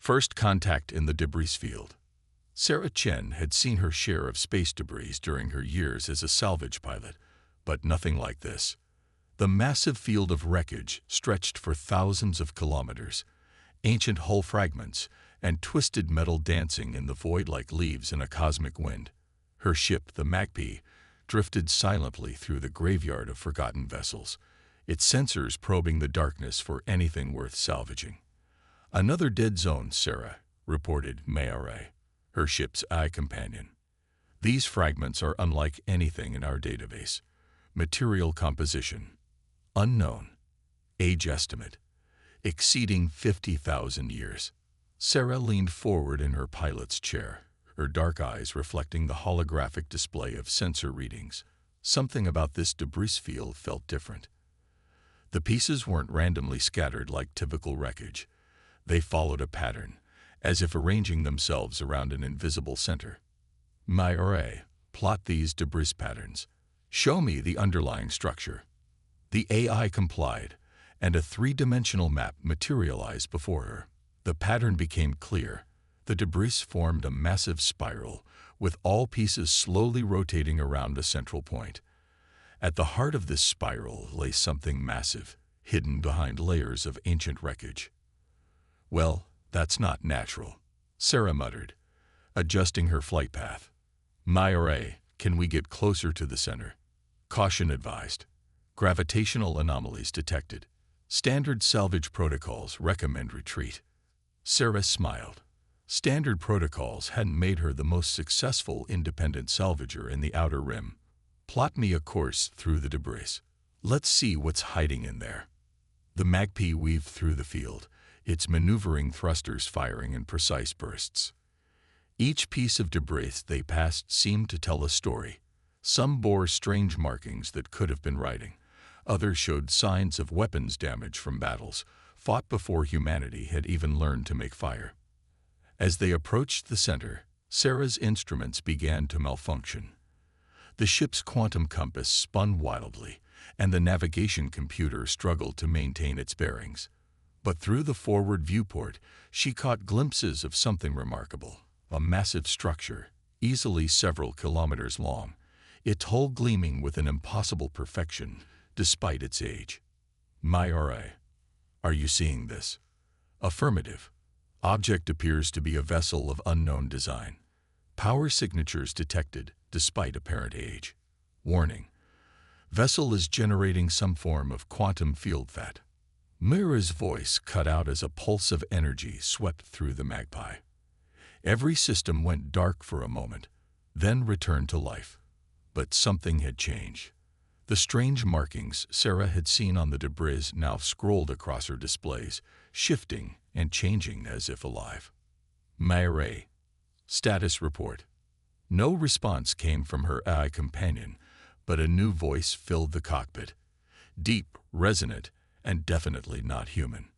First contact in the debris field. Sarah Chen had seen her share of space debris during her years as a salvage pilot, but nothing like this. The massive field of wreckage stretched for thousands of kilometers, ancient hull fragments and twisted metal dancing in the void like leaves in a cosmic wind. Her ship, the Magpie, drifted silently through the graveyard of forgotten vessels, its sensors probing the darkness for anything worth salvaging. "Another dead zone, Sarah," reported Mayare, her ship's eye companion. "These fragments are unlike anything in our database. Material composition unknown. Age estimate exceeding 50,000 years." Sarah leaned forward in her pilot's chair, her dark eyes reflecting the holographic display of sensor readings. Something about this debris field felt different. The pieces weren't randomly scattered like typical wreckage. They followed a pattern, as if arranging themselves around an invisible center. "Mayare, plot these debris patterns. Show me the underlying structure." The AI complied, and a three-dimensional map materialized before her. The pattern became clear. The debris formed a massive spiral, with all pieces slowly rotating around a central point. At the heart of this spiral lay something massive, hidden behind layers of ancient wreckage. "Well, that's not natural," Sarah muttered, adjusting her flight path. "Mayare, can we get closer to the center?" Caution advised. Gravitational anomalies detected. Standard salvage protocols recommend retreat. Sarah smiled. Standard protocols hadn't made her the most successful independent salvager in the Outer Rim. "Plot me a course through the debris. Let's see what's hiding in there." The Magpie weaved through the field, its maneuvering thrusters firing in precise bursts. Each piece of debris they passed seemed to tell a story. Some bore strange markings that could have been writing. Others showed signs of weapons damage from battles fought before humanity had even learned to make fire. As they approached the center, Sarah's instruments began to malfunction. The ship's quantum compass spun wildly, and the navigation computer struggled to maintain its bearings. But through the forward viewport, she caught glimpses of something remarkable, a massive structure, easily several kilometers long, its hull gleaming with an impossible perfection, despite its age. "Mayare, are you seeing this?" "Affirmative. Object appears to be a vessel of unknown design. Power signatures detected, despite apparent age. Warning: vessel is generating some form of quantum field fat." Mira's voice cut out as a pulse of energy swept through the Magpie. Every system went dark for a moment, then returned to life. But something had changed. The strange markings Sarah had seen on the debris now scrolled across her displays, shifting and changing as if alive. "Mayare, status report." No response came from her AI companion, but a new voice filled the cockpit. Deep, resonant, and definitely not human.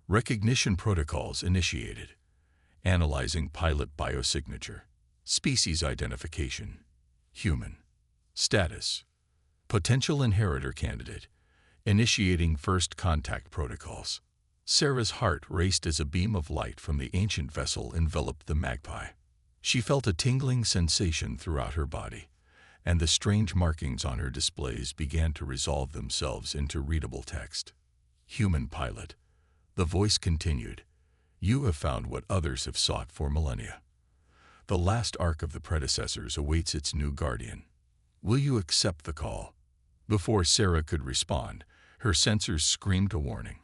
"Recognition protocols initiated. Analyzing pilot biosignature. Species identification. Human. Status: potential inheritor candidate. Initiating first contact protocols." Sarah's heart raced as a beam of light from the ancient vessel enveloped the Magpie. She felt a tingling sensation throughout her body, and the strange markings on her displays began to resolve themselves into readable text. "Human pilot." The voice continued. "You have found what others have sought for millennia. The last arc of the predecessors awaits its new guardian. Will you accept the call?" Before Sarah could respond, her sensors screamed a warning.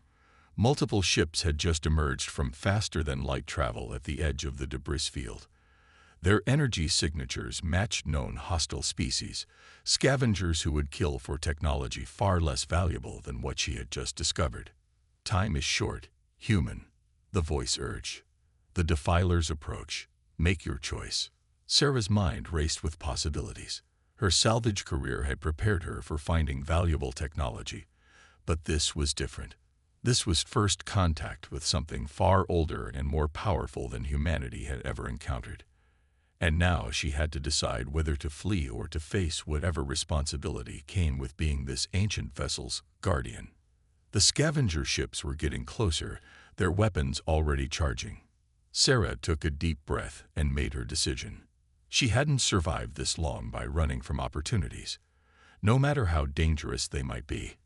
Multiple ships had just emerged from faster-than-light travel at the edge of the debris field. Their energy signatures matched known hostile species, scavengers who would kill for technology far less valuable than what she had just discovered. "Time is short, human," the voice urged. "The defilers approach. Make your choice." Sarah's mind raced with possibilities. Her salvage career had prepared her for finding valuable technology, but this was different. This was first contact with something far older and more powerful than humanity had ever encountered. And now she had to decide whether to flee or to face whatever responsibility came with being this ancient vessel's guardian. The scavenger ships were getting closer, their weapons already charging. Sarah took a deep breath and made her decision. She hadn't survived this long by running from opportunities, no matter how dangerous they might be.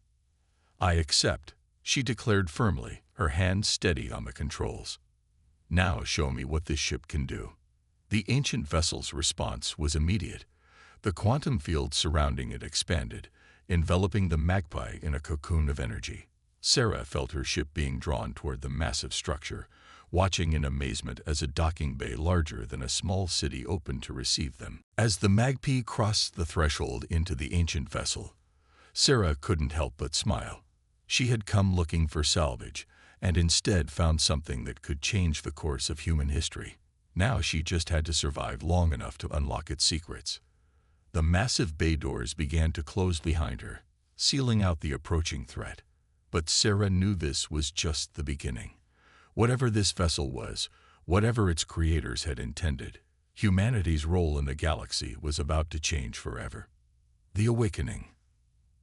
"I accept," she declared firmly, her hand steady on the controls. "Now show me what this ship can do." The ancient vessel's response was immediate. The quantum field surrounding it expanded, enveloping the Magpie in a cocoon of energy. Sarah felt her ship being drawn toward the massive structure, watching in amazement as a docking bay larger than a small city opened to receive them. As the Magpie crossed the threshold into the ancient vessel, Sarah couldn't help but smile. She had come looking for salvage, and instead found something that could change the course of human history. Now she just had to survive long enough to unlock its secrets. The massive bay doors began to close behind her, sealing out the approaching threat. But Sarah knew this was just the beginning. Whatever this vessel was, whatever its creators had intended, humanity's role in the galaxy was about to change forever. The Awakening.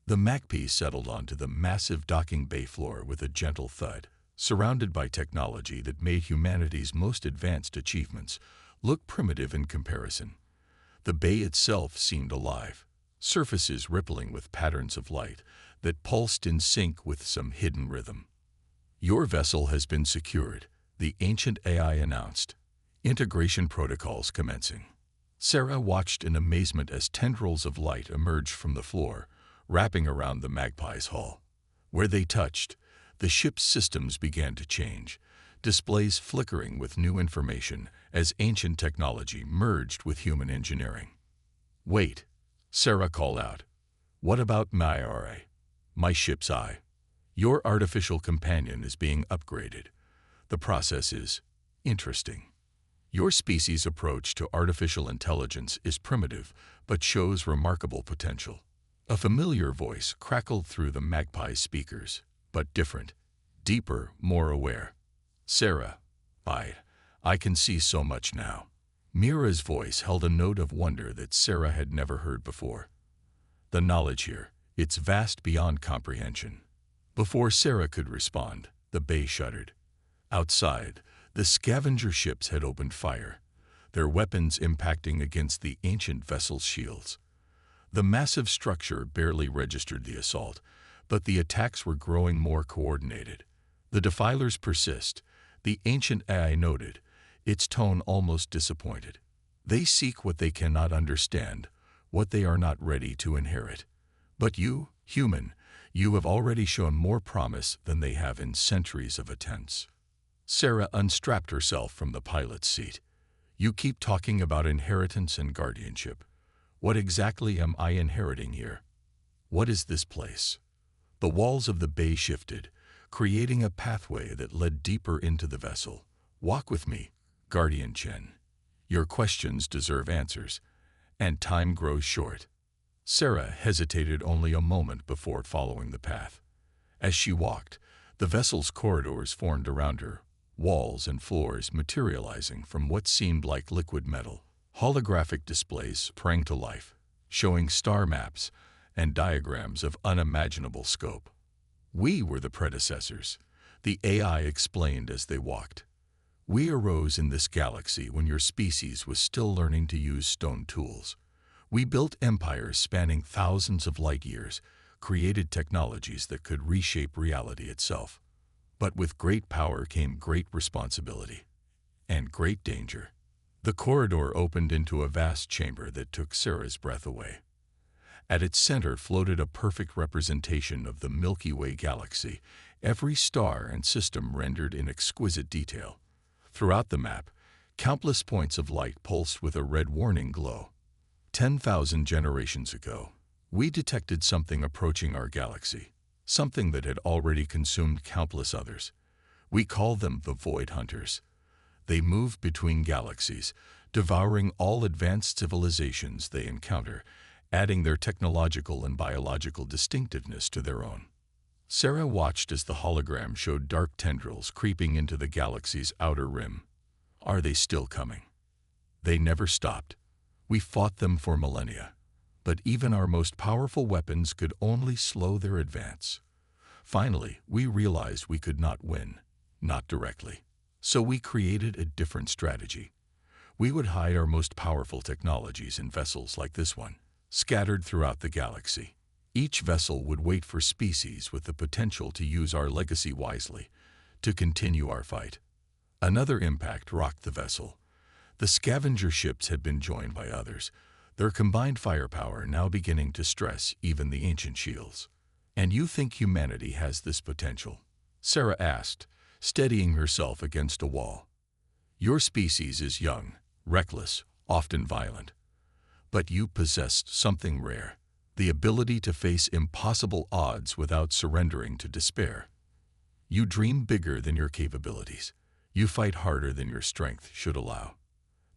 The Magpie settled onto the massive docking bay floor with a gentle thud, surrounded by technology that made humanity's most advanced achievements look primitive in comparison. The bay itself seemed alive, surfaces rippling with patterns of light that pulsed in sync with some hidden rhythm. "Your vessel has been secured," the ancient AI announced, integration protocols commencing. Sarah watched in amazement as tendrils of light emerged from the floor, wrapping around the Magpie's hull. Where they touched, the ship's systems began to change, displays flickering with new information as ancient technology merged with human engineering. "Wait," Sarah called out. "What about my RA? My ship's eye? Your artificial companion is being upgraded. The process is interesting. Your species' approach to artificial intelligence is primitive, but shows remarkable potential." A familiar voice crackled through the Magpie's speakers, but different, deeper, more aware. "Sarah, I can see so much now." Mira's voice held a note of wonder that Sarah had never heard before. "The knowledge here, it's vast beyond comprehension." Before Sarah could respond, the bay shuddered. Outside, the scavenger ships had opened fire, their weapons impacting against the ancient vessel's shields. The massive structure barely registered the assault, but the attacks were growing more coordinated. "The defilers persist," the ancient AI noted, its tone almost disappointed. "They seek what they cannot understand, what they are not ready to inherit. But you, human, you have already shown more promise than they have in centuries of attempts." Sarah unstrapped herself from the pilot's seat. "You keep talking about inheritance and guardianship. What exactly am I inheriting here? What is this place?" The walls of the bay shifted, creating a pathway that led deeper into the vessel. "Walk with me, Guardian Chen. Your questions deserve answers, and time grows short." Sarah hesitated only a moment before following the path. As she walked, the vessel's corridors formed around her, walls and floors materializing from what seemed like liquid metal. Holographic displays sprang to life, showing star maps and diagrams of unimaginable scope. "We were the predecessors," the AI explained as they walked. "We arose in this galaxy when your species was still learning to use stone tools. We built empires spanning thousands of light years, created technologies that could reshape reality itself. But with great power came great responsibility and great danger." The corridor opened into a vast chamber that took Sarah's breath away. At its center floated a perfect representation of the Milky Way galaxy, every star and system rendered in exquisite detail. Throughout the map, countless points of light pulsed with a red warning glow. 10,000 generations ago, we detected something approaching our galaxy, something that had already consumed countless others. We call them the Void Hunters. They move between galaxies, devouring all advanced civilizations they encounter, adding their technological and biological distinctiveness to their own. Sarah watched as the hologram showed dark tendrils creeping into the galaxy's outer rim. Are they still coming? They never stopped. We fought them for millennia, but even our most powerful weapons could only slow their advance. Finally, we realized we could not win, not directly. So we created a different strategy. We would hide our most powerful technologies in vessels like this one, scattered throughout the galaxy. Each vessel would wait for species with the potential to use our legacy wisely, to continue our fight. Another impact rocked the vessel. The scavenger ships had been joined by others, their combined firepower now beginning to stress even the ancient shields. "And you think humanity has this potential?" Sarah asked, steadying herself against a wall. "Your species is young, reckless, often violent. But you possessed something rare, the ability to face impossible odds without surrendering to despair. You dream bigger than your capabilities. You fight harder than your strength should allow.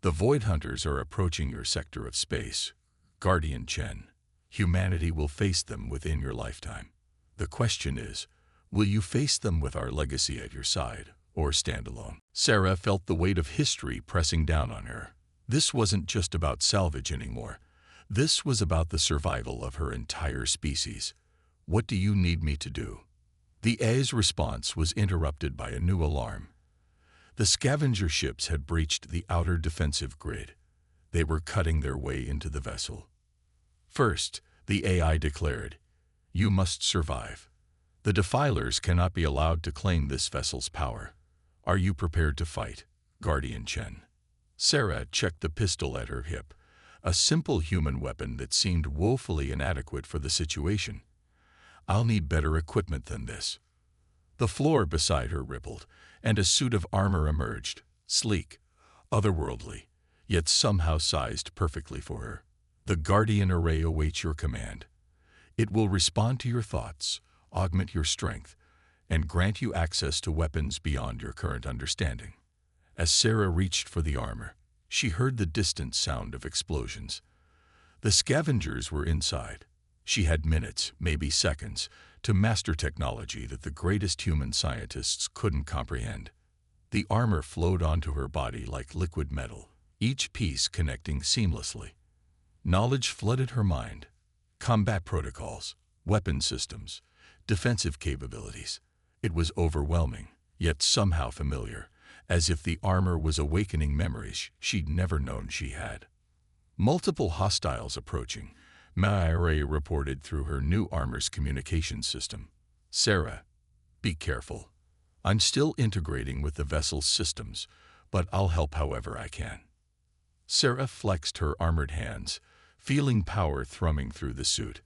The Void Hunters are approaching your sector of space. Guardian Chen, humanity will face them within your lifetime. The question is, will you face them with our legacy at your side, or stand alone?" Sarah felt the weight of history pressing down on her. This wasn't just about salvage anymore. This was about the survival of her entire species. "What do you need me to do?" The A's response was interrupted by a new alarm. The scavenger ships had breached the outer defensive grid. They were cutting their way into the vessel. First, the AI declared, "You must survive. The defilers cannot be allowed to claim this vessel's power. Are you prepared to fight, Guardian Chen?" Sarah checked the pistol at her hip, a simple human weapon that seemed woefully inadequate for the situation. "I'll need better equipment than this." The floor beside her rippled, and a suit of armor emerged, sleek, otherworldly, yet somehow sized perfectly for her. "The Guardian Array awaits your command. It will respond to your thoughts, augment your strength, and grant you access to weapons beyond your current understanding." As Sarah reached for the armor, she heard the distant sound of explosions. The scavengers were inside. She had minutes, maybe seconds, to master technology that the greatest human scientists couldn't comprehend. The armor flowed onto her body like liquid metal, each piece connecting seamlessly. Knowledge flooded her mind. Combat protocols, weapon systems, defensive capabilities. It was overwhelming, yet somehow familiar, as if the armor was awakening memories she'd never known she had. Multiple hostiles approaching, Mayre reported through her new armor's communication system. "Sarah, be careful. I'm still integrating with the vessel's systems, but I'll help however I can." Sarah flexed her armored hands, feeling power thrumming through the suit.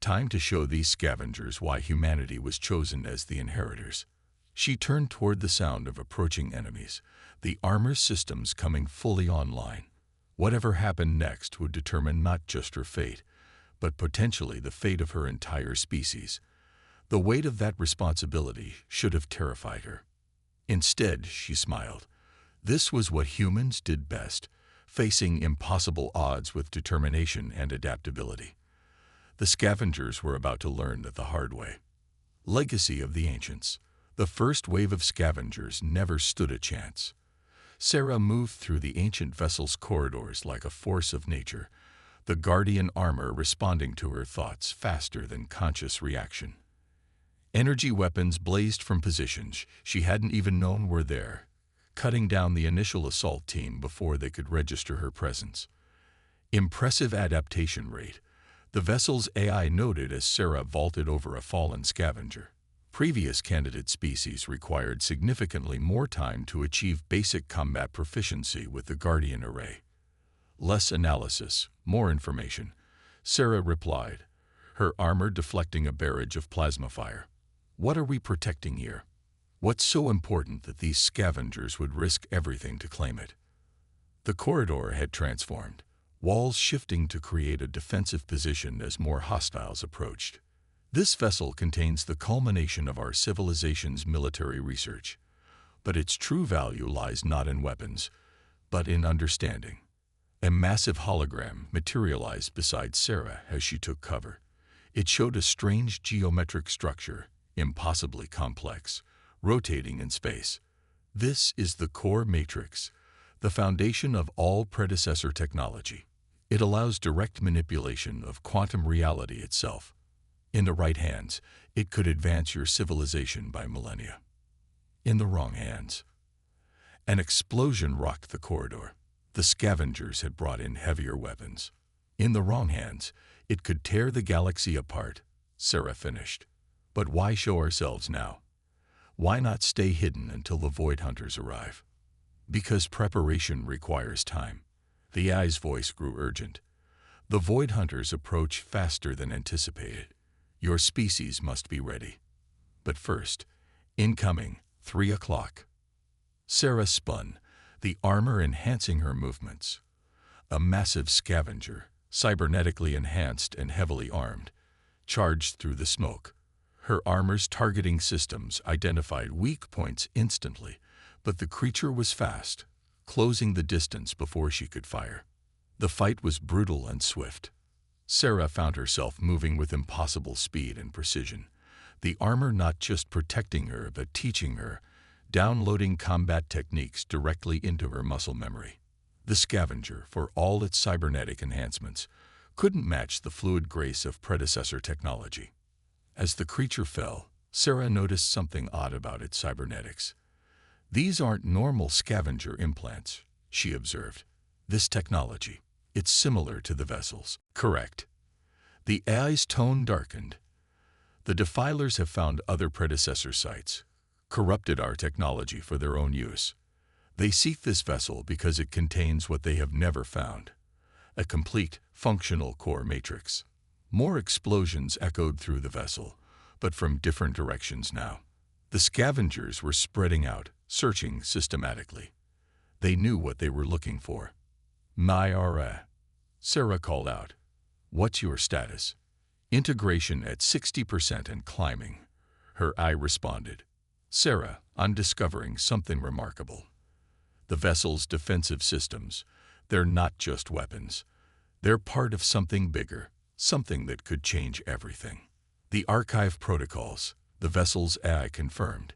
Time to show these scavengers why humanity was chosen as the inheritors. She turned toward the sound of approaching enemies, the armor systems coming fully online. Whatever happened next would determine not just her fate, but potentially the fate of her entire species. The weight of that responsibility should have terrified her. Instead, she smiled. This was what humans did best, facing impossible odds with determination and adaptability. The scavengers were about to learn that the hard way. Legacy of the Ancients. The first wave of scavengers never stood a chance. Sarah moved through the ancient vessel's corridors like a force of nature, the guardian armor responding to her thoughts faster than conscious reaction. Energy weapons blazed from positions she hadn't even known were there, cutting down the initial assault team before they could register her presence. Impressive adaptation rate, the vessel's AI noted as Sarah vaulted over a fallen scavenger. Previous candidate species required significantly more time to achieve basic combat proficiency with the Guardian Array. "Less analysis, more information," Sarah replied, her armor deflecting a barrage of plasma fire. "What are we protecting here? What's so important that these scavengers would risk everything to claim it?" The corridor had transformed, walls shifting to create a defensive position as more hostiles approached. This vessel contains the culmination of our civilization's military research, but its true value lies not in weapons, but in understanding. A massive hologram materialized beside Sarah as she took cover. It showed a strange geometric structure, impossibly complex, rotating in space. This is the core matrix, the foundation of all predecessor technology. It allows direct manipulation of quantum reality itself. In the right hands, it could advance your civilization by millennia. In the wrong hands. An explosion rocked the corridor. The scavengers had brought in heavier weapons. In the wrong hands, it could tear the galaxy apart, Sarah finished. But why show ourselves now? Why not stay hidden until the Void Hunters arrive? Because preparation requires time. The AI's voice grew urgent. The Void Hunters approach faster than anticipated. Your species must be ready. But first, incoming, 3 o'clock. Sarah spun, the armor enhancing her movements. A massive scavenger, cybernetically enhanced and heavily armed, charged through the smoke. Her armor's targeting systems identified weak points instantly, but the creature was fast, closing the distance before she could fire. The fight was brutal and swift. Sarah found herself moving with impossible speed and precision, the armor not just protecting her but teaching her, downloading combat techniques directly into her muscle memory. The scavenger, for all its cybernetic enhancements, couldn't match the fluid grace of predecessor technology. As the creature fell, Sarah noticed something odd about its cybernetics. These aren't normal scavenger implants, she observed. This technology, it's similar to the vessels. Correct. The AI's tone darkened. The defilers have found other predecessor sites, corrupted our technology for their own use. They seek this vessel because it contains what they have never found: a complete, functional core matrix. More explosions echoed through the vessel, but from different directions now. The scavengers were spreading out, searching systematically. They knew what they were looking for. Myara, Sarah called out. What's your status? Integration at 60% and climbing. Her eye responded. Sarah, I'm discovering something remarkable. The vessel's defensive systems, they're not just weapons. They're part of something bigger, something that could change everything. The archive protocols, the vessel's AI confirmed.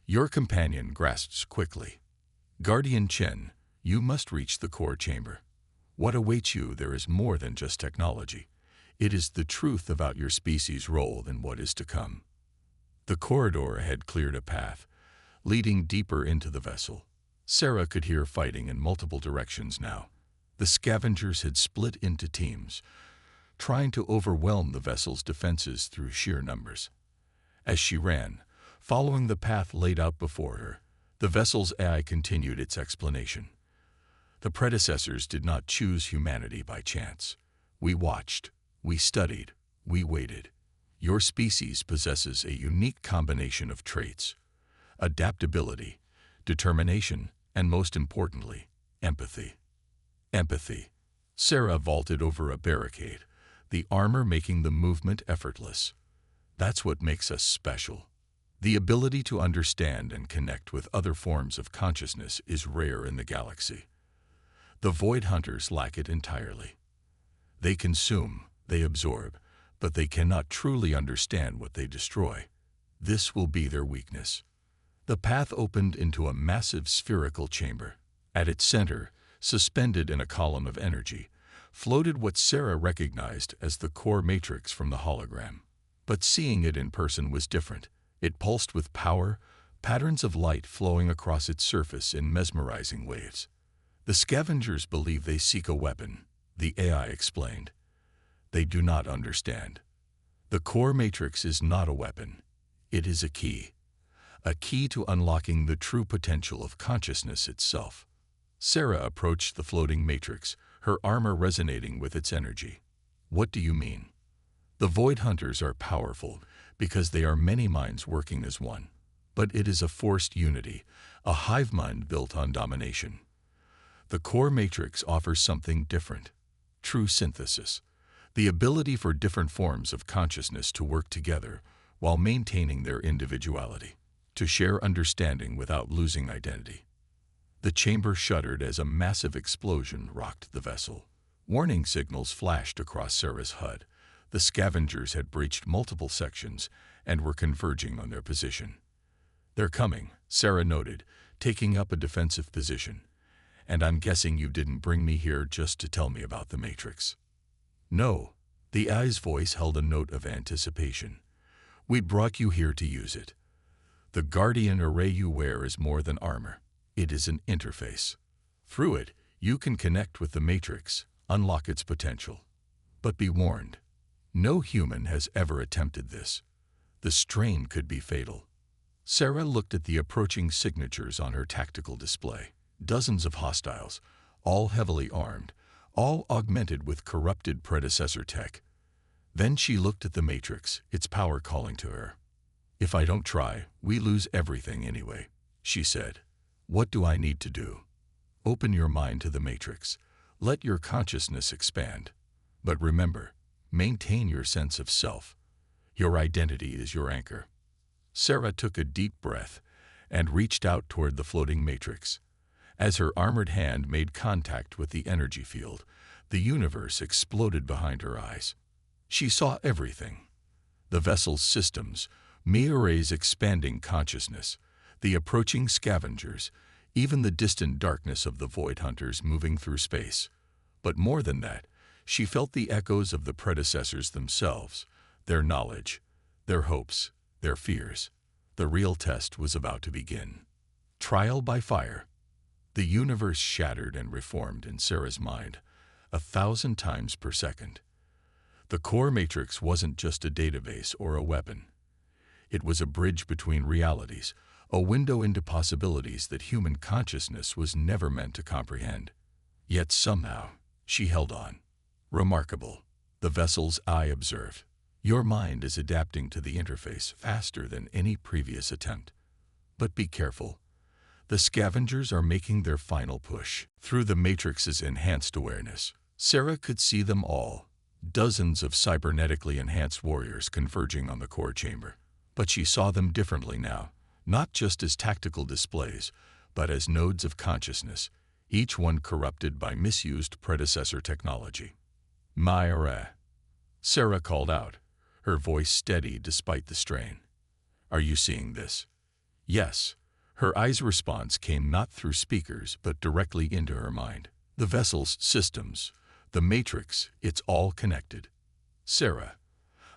Your companion grasps quickly. Guardian Chen, you must reach the core chamber. What awaits you there is more than just technology. It is the truth about your species' role in what is to come. The corridor had cleared a path, leading deeper into the vessel. Sarah could hear fighting in multiple directions now. The scavengers had split into teams, trying to overwhelm the vessel's defenses through sheer numbers. As she ran, following the path laid out before her, the vessel's AI continued its explanation. The predecessors did not choose humanity by chance. We watched, we studied, we waited. Your species possesses a unique combination of traits: adaptability, determination, and most importantly, empathy. Empathy. Sarah vaulted over a barricade, the armor making the movement effortless. That's what makes us special. The ability to understand and connect with other forms of consciousness is rare in the galaxy. The Void Hunters lack it entirely. They consume, they absorb, but they cannot truly understand what they destroy. This will be their weakness. The path opened into a massive spherical chamber. At its center, suspended in a column of energy, floated what Sarah recognized as the core matrix from the hologram. But seeing it in person was different. It pulsed with power, patterns of light flowing across its surface in mesmerizing waves. The scavengers believe they seek a weapon, the AI explained. They do not understand. The core matrix is not a weapon. It is a key to unlocking the true potential of consciousness itself. Sarah approached the floating matrix, her armor resonating with its energy. What do you mean? The Void Hunters are powerful because they are many minds working as one. But it is a forced unity, a hive mind built on domination. The core matrix offers something different: true synthesis, the ability for different forms of consciousness to work together while maintaining their individuality, to share understanding without losing identity. The chamber shuddered as a massive explosion rocked the vessel. Warning signals flashed across Sarah's HUD. The scavengers had breached multiple sections and were converging on their position. They're coming, Sarah noted, taking up a defensive position. And I'm guessing you didn't bring me here just to tell me about the Matrix. No, the AI's voice held a note of anticipation. We brought you here to use it. The Guardian array you wear is more than armor. It is an interface. Through it, you can connect with the Matrix, unlock its potential. But be warned, no human has ever attempted this. The strain could be fatal. Sarah looked at the approaching signatures on her tactical display. Dozens of hostiles, all heavily armed, all augmented with corrupted predecessor tech. Then she looked at the Matrix, its power calling to her. "If I don't try, we lose everything anyway," she said. "What do I need to do?" "Open your mind to the Matrix. Let your consciousness expand. But remember, maintain your sense of self. Your identity is your anchor." Sarah took a deep breath and reached out toward the floating Matrix. As her armored hand made contact with the energy field, the universe exploded behind her eyes. She saw everything. The vessel's systems, Miore's expanding consciousness, the approaching scavengers, even the distant darkness of the Void Hunters moving through space. But more than that, she felt the echoes of the predecessors themselves, their knowledge, their hopes, their fears. The real test was about to begin. Trial by fire. The universe shattered and reformed in Sarah's mind, 1,000 times per second. The core matrix wasn't just a database or a weapon. It was a bridge between realities, a window into possibilities that human consciousness was never meant to comprehend. Yet somehow, she held on. "Remarkable," the vessel's eye observed. "Your mind is adapting to the interface faster than any previous attempt. But be careful. The scavengers are making their final push." Through the Matrix's enhanced awareness, Sarah could see them all, dozens of cybernetically enhanced warriors converging on the core chamber. But she saw them differently now, not just as tactical displays, but as nodes of consciousness, each one corrupted by misused predecessor technology. "Myra," Sarah called out, her voice steady despite the strain. "Are you seeing this?" Yes. Her eyes' response came not through speakers, but directly into her mind. The vessel's systems, the Matrix, it's all connected. "Sarah,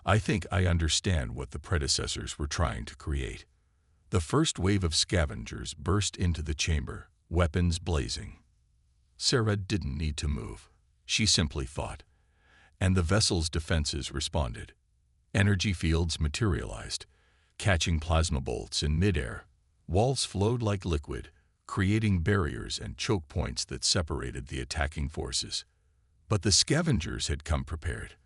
I think I understand what the predecessors were trying to create." The first wave of scavengers burst into the chamber, weapons blazing. Sarah didn't need to move. She simply thought. And the vessel's defenses responded. Energy fields materialized, catching plasma bolts in midair. Walls flowed like liquid, creating barriers and choke points that separated the attacking forces. But the scavengers had come prepared.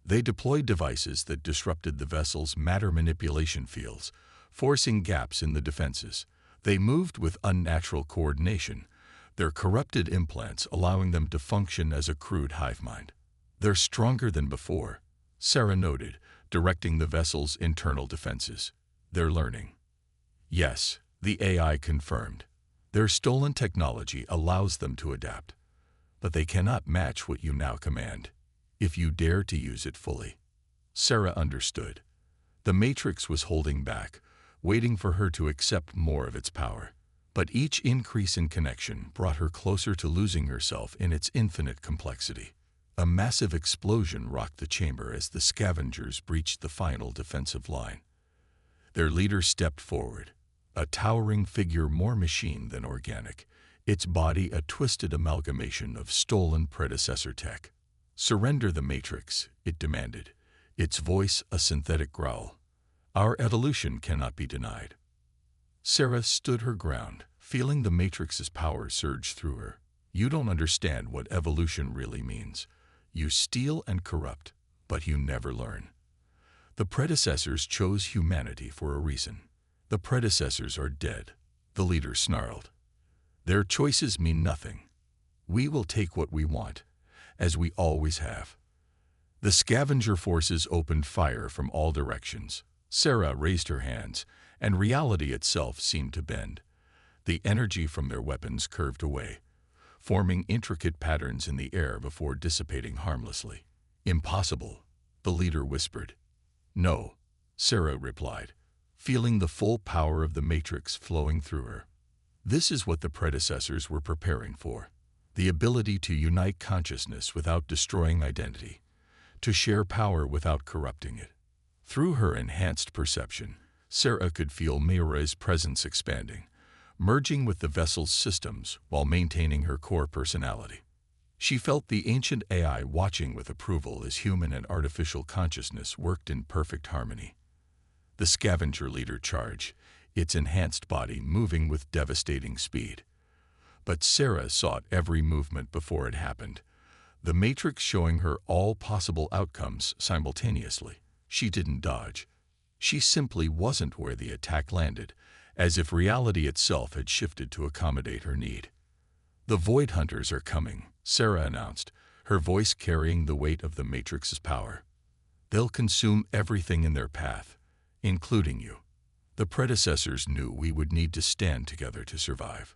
They deployed devices that disrupted the vessel's matter manipulation fields, forcing gaps in the defenses. They moved with unnatural coordination, their corrupted implants allowing them to function as a crude hive mind. "They're stronger than before," Sarah noted, directing the vessel's internal defenses. "They're learning." Yes, the AI confirmed. Their stolen technology allows them to adapt. But they cannot match what you now command, if you dare to use it fully. Sarah understood. The Matrix was holding back, waiting for her to accept more of its power. But each increase in connection brought her closer to losing herself in its infinite complexity. A massive explosion rocked the chamber as the scavengers breached the final defensive line. Their leader stepped forward, a towering figure more machine than organic, its body a twisted amalgamation of stolen predecessor tech. "Surrender the Matrix," it demanded, its voice a synthetic growl. "Our evolution cannot be denied." Sarah stood her ground, feeling the Matrix's power surge through her. "You don't understand what evolution really means. You steal and corrupt, but you never learn. The predecessors chose humanity for a reason. The predecessors are dead," the leader snarled. "Their choices mean nothing. We will take what we want, as we always have." The scavenger forces opened fire from all directions. Sarah raised her hands, and reality itself seemed to bend. The energy from their weapons curved away, forming intricate patterns in the air before dissipating harmlessly. "Impossible," the leader whispered. "No," Sarah replied, feeling the full power of the Matrix flowing through her. This is what the predecessors were preparing for. The ability to unite consciousness without destroying identity, to share power without corrupting it. Through her enhanced perception, Sarah could feel Miore's presence expanding, merging with the vessel's systems while maintaining her core personality. She felt the ancient AI watching with approval as human and artificial consciousness worked in perfect harmony. The scavenger leader charged, its enhanced body moving with devastating speed. But Sarah saw every movement before it happened, the matrix showing her all possible outcomes simultaneously. She didn't dodge. She simply wasn't where the attack landed, as if reality itself had shifted to accommodate her need. "The Void Hunters are coming," Sarah announced, her voice carrying the weight of the Matrix's power. "They'll consume everything in their path, including you. The predecessors knew we would need to stand together to survive.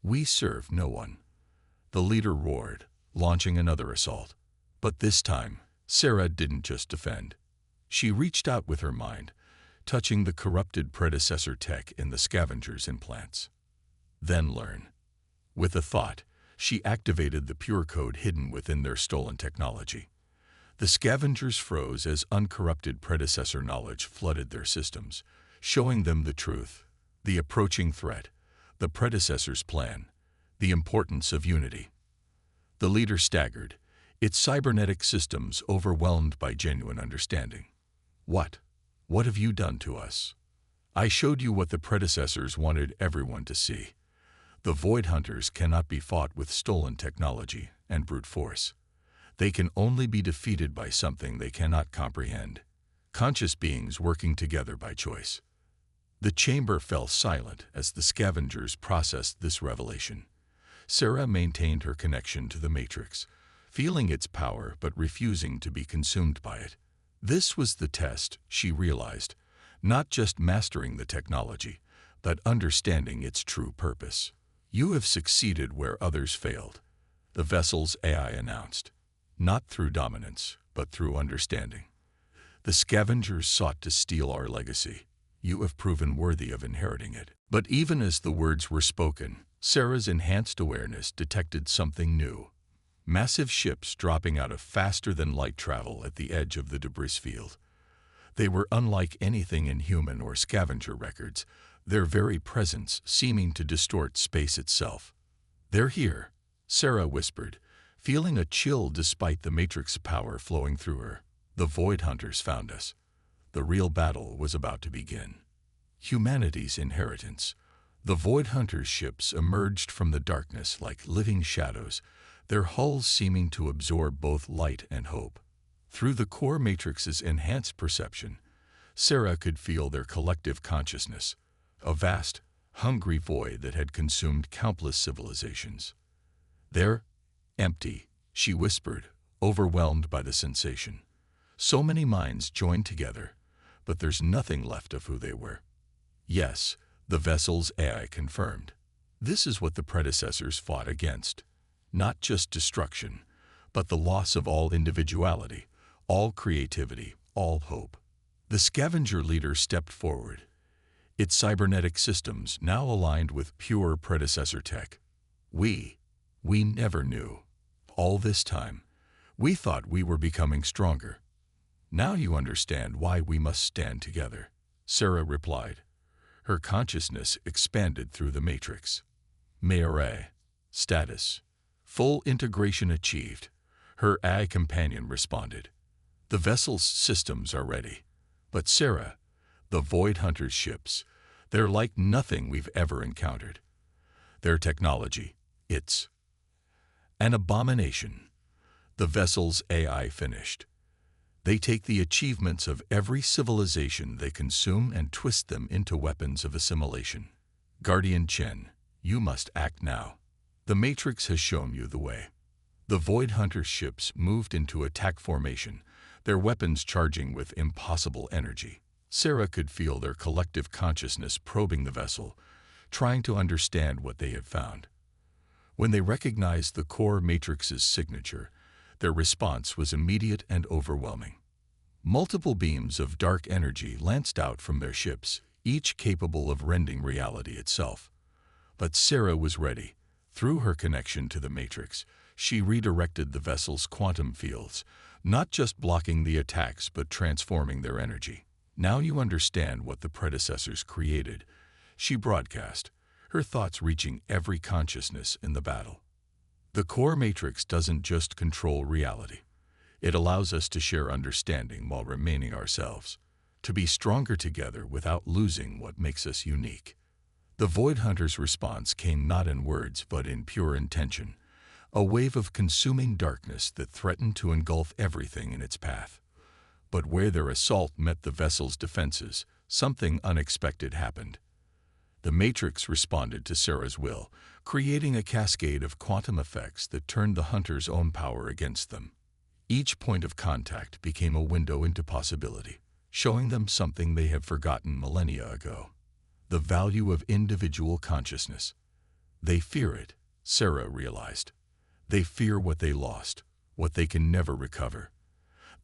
We serve no one." The leader roared, launching another assault. But this time, Sarah didn't just defend. She reached out with her mind, touching the corrupted predecessor tech in the scavenger's implants. "Then learn." With a thought, she activated the pure code hidden within their stolen technology. The scavengers froze as uncorrupted predecessor knowledge flooded their systems, showing them the truth, the approaching threat, the predecessor's plan, the importance of unity. The leader staggered, its cybernetic systems overwhelmed by genuine understanding. What have you done to us? I showed you what the predecessors wanted everyone to see. The Void Hunters cannot be fought with stolen technology and brute force. They can only be defeated by something they cannot comprehend. Conscious beings working together by choice. The chamber fell silent as the scavengers processed this revelation. Sarah maintained her connection to the Matrix, feeling its power but refusing to be consumed by it. This was the test, she realized, not just mastering the technology, but understanding its true purpose. "You have succeeded where others failed," the vessel's AI announced. "Not through dominance, but through understanding. The scavengers sought to steal our legacy. You have proven worthy of inheriting it." But even as the words were spoken, Sarah's enhanced awareness detected something new. Massive ships dropping out of faster-than-light travel at the edge of the debris field. They were unlike anything in human or scavenger records, their very presence seeming to distort space itself. "They're here," Sarah whispered, feeling a chill despite the Matrix power flowing through her. "The Void Hunters found us." The real battle was about to begin. Humanity's inheritance. The Void Hunters' ships emerged from the darkness like living shadows, their hulls seeming to absorb both light and hope. Through the core Matrix's enhanced perception, Sarah could feel their collective consciousness, a vast, hungry void that had consumed countless civilizations. "They're empty," she whispered, overwhelmed by the sensation. So many minds joined together, but there's nothing left of who they were. "Yes," the vessel's AI confirmed. "This is what the predecessors fought against. Not just destruction, but the loss of all individuality, all creativity, all hope." The scavenger leader stepped forward, its cybernetic systems now aligned with pure predecessor tech. We never knew. All this time, we thought we were becoming stronger. Now you understand why we must stand together," Sarah replied. Her consciousness expanded through the Matrix. Mayare. Status. Full integration achieved. Her AI companion responded. "The vessel's systems are ready. But Sarah, the Void Hunters' ships, they're like nothing we've ever encountered. Their technology, it's an abomination." The vessel's AI finished. "They take the achievements of every civilization they consume and twist them into weapons of assimilation. Guardian Chen, you must act now. The Matrix has shown you the way." The Void Hunter ships moved into attack formation, their weapons charging with impossible energy. Sarah could feel their collective consciousness probing the vessel, trying to understand what they had found. When they recognized the core Matrix's signature, their response was immediate and overwhelming. Multiple beams of dark energy lanced out from their ships, each capable of rending reality itself. But Sarah was ready. Through her connection to the Matrix, she redirected the vessel's quantum fields, not just blocking the attacks but transforming their energy. "Now you understand what the predecessors created," she broadcast, her thoughts reaching every consciousness in the battle. The core matrix doesn't just control reality. It allows us to share understanding while remaining ourselves, to be stronger together without losing what makes us unique. The Void Hunter's response came not in words but in pure intention, a wave of consuming darkness that threatened to engulf everything in its path. But where their assault met the vessel's defenses, something unexpected happened. The Matrix responded to Sarah's will, creating a cascade of quantum effects that turned the Hunter's own power against them. Each point of contact became a window into possibility, showing them something they had forgotten millennia ago: the value of individual consciousness. They fear it, Sarah realized. They fear what they lost, what they can never recover.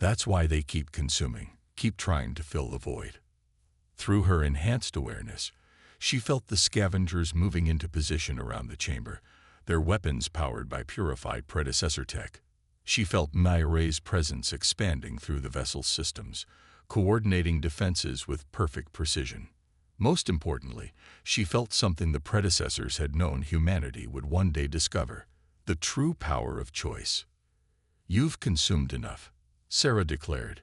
That's why they keep consuming, keep trying to fill the void. Through her enhanced awareness, she felt the scavengers moving into position around the chamber, their weapons powered by purified predecessor tech. She felt Myre's presence expanding through the vessel's systems, coordinating defenses with perfect precision. Most importantly, she felt something the predecessors had known humanity would one day discover: the true power of choice. "You've consumed enough," Sarah declared,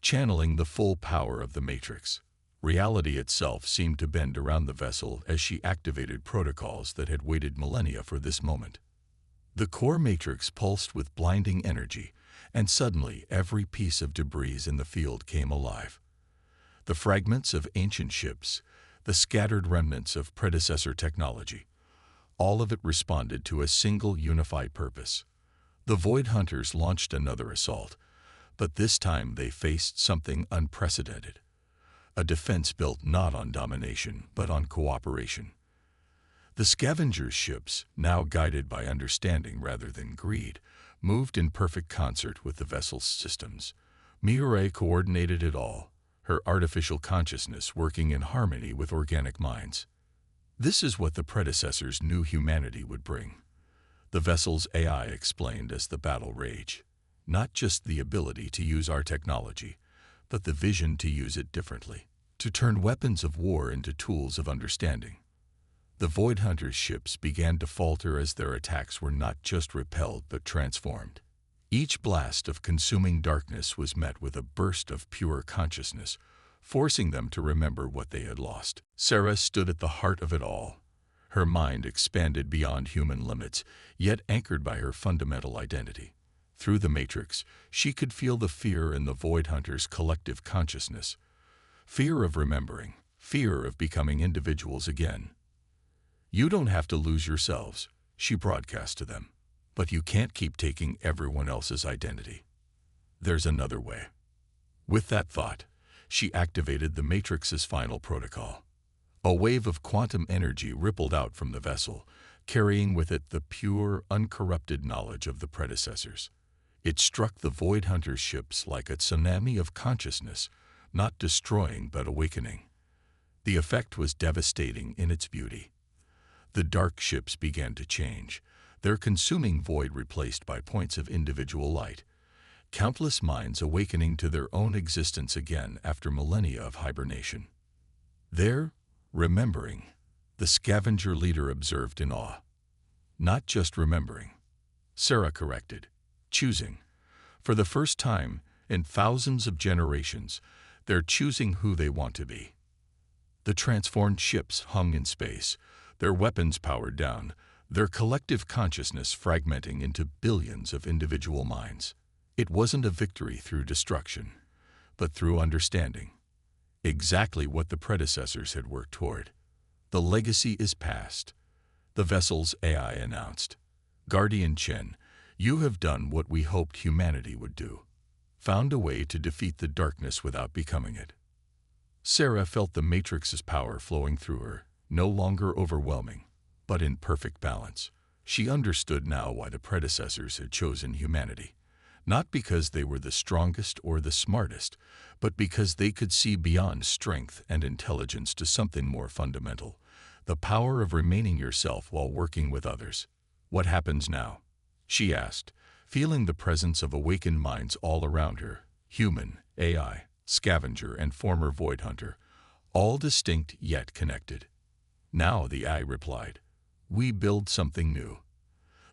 channeling the full power of the Matrix. Reality itself seemed to bend around the vessel as she activated protocols that had waited millennia for this moment. The core matrix pulsed with blinding energy, and suddenly every piece of debris in the field came alive. The fragments of ancient ships, the scattered remnants of predecessor technology, all of it responded to a single unified purpose. The Void Hunters launched another assault, but this time they faced something unprecedented: a defense built not on domination but on cooperation. The scavengers' ships, now guided by understanding rather than greed, moved in perfect concert with the vessel's systems. Myre coordinated it all, her artificial consciousness working in harmony with organic minds. This is what the predecessors knew humanity would bring. The vessel's AI explained as the battle raged: not just the ability to use our technology, but the vision to use it differently, to turn weapons of war into tools of understanding. The Void Hunters' ships began to falter as their attacks were not just repelled but transformed. Each blast of consuming darkness was met with a burst of pure consciousness, forcing them to remember what they had lost. Sarah stood at the heart of it all. Her mind expanded beyond human limits, yet anchored by her fundamental identity. Through the Matrix, she could feel the fear in the Void Hunters' collective consciousness. Fear of remembering, fear of becoming individuals again. "You don't have to lose yourselves," she broadcast to them, "but you can't keep taking everyone else's identity. There's another way." With that thought, she activated the Matrix's final protocol. A wave of quantum energy rippled out from the vessel, carrying with it the pure, uncorrupted knowledge of the predecessors. It struck the Void Hunters' ships like a tsunami of consciousness, not destroying but awakening. The effect was devastating in its beauty. The dark ships began to change, their consuming void replaced by points of individual light, countless minds awakening to their own existence again after millennia of hibernation. There, remembering, the scavenger leader observed in awe. "Not just remembering," Sarah corrected, "choosing. For the first time in thousands of generations, they're choosing who they want to be." The transformed ships hung in space, their weapons powered down, their collective consciousness fragmenting into billions of individual minds. It wasn't a victory through destruction, but through understanding. Exactly what the predecessors had worked toward. "The legacy is past," the vessel's AI announced. "Guardian Chen, you have done what we hoped humanity would do. Found a way to defeat the darkness without becoming it." Sarah felt the Matrix's power flowing through her, no longer overwhelming, but in perfect balance. She understood now why the predecessors had chosen humanity. Not because they were the strongest or the smartest, but because they could see beyond strength and intelligence to something more fundamental: the power of remaining yourself while working with others. "What happens now?" she asked, feeling the presence of awakened minds all around her: human, AI, scavenger, and former Void Hunter, all distinct yet connected. Now, the AI replied, we build something new.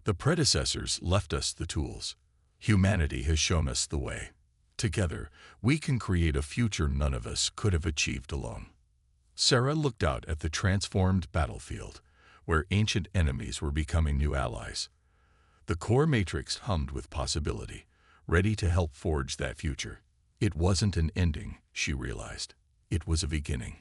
The predecessors left us the tools. Humanity has shown us the way. Together, we can create a future none of us could have achieved alone. Sarah looked out at the transformed battlefield, where ancient enemies were becoming new allies. The core matrix hummed with possibility, ready to help forge that future. It wasn't an ending, she realized. It was a beginning.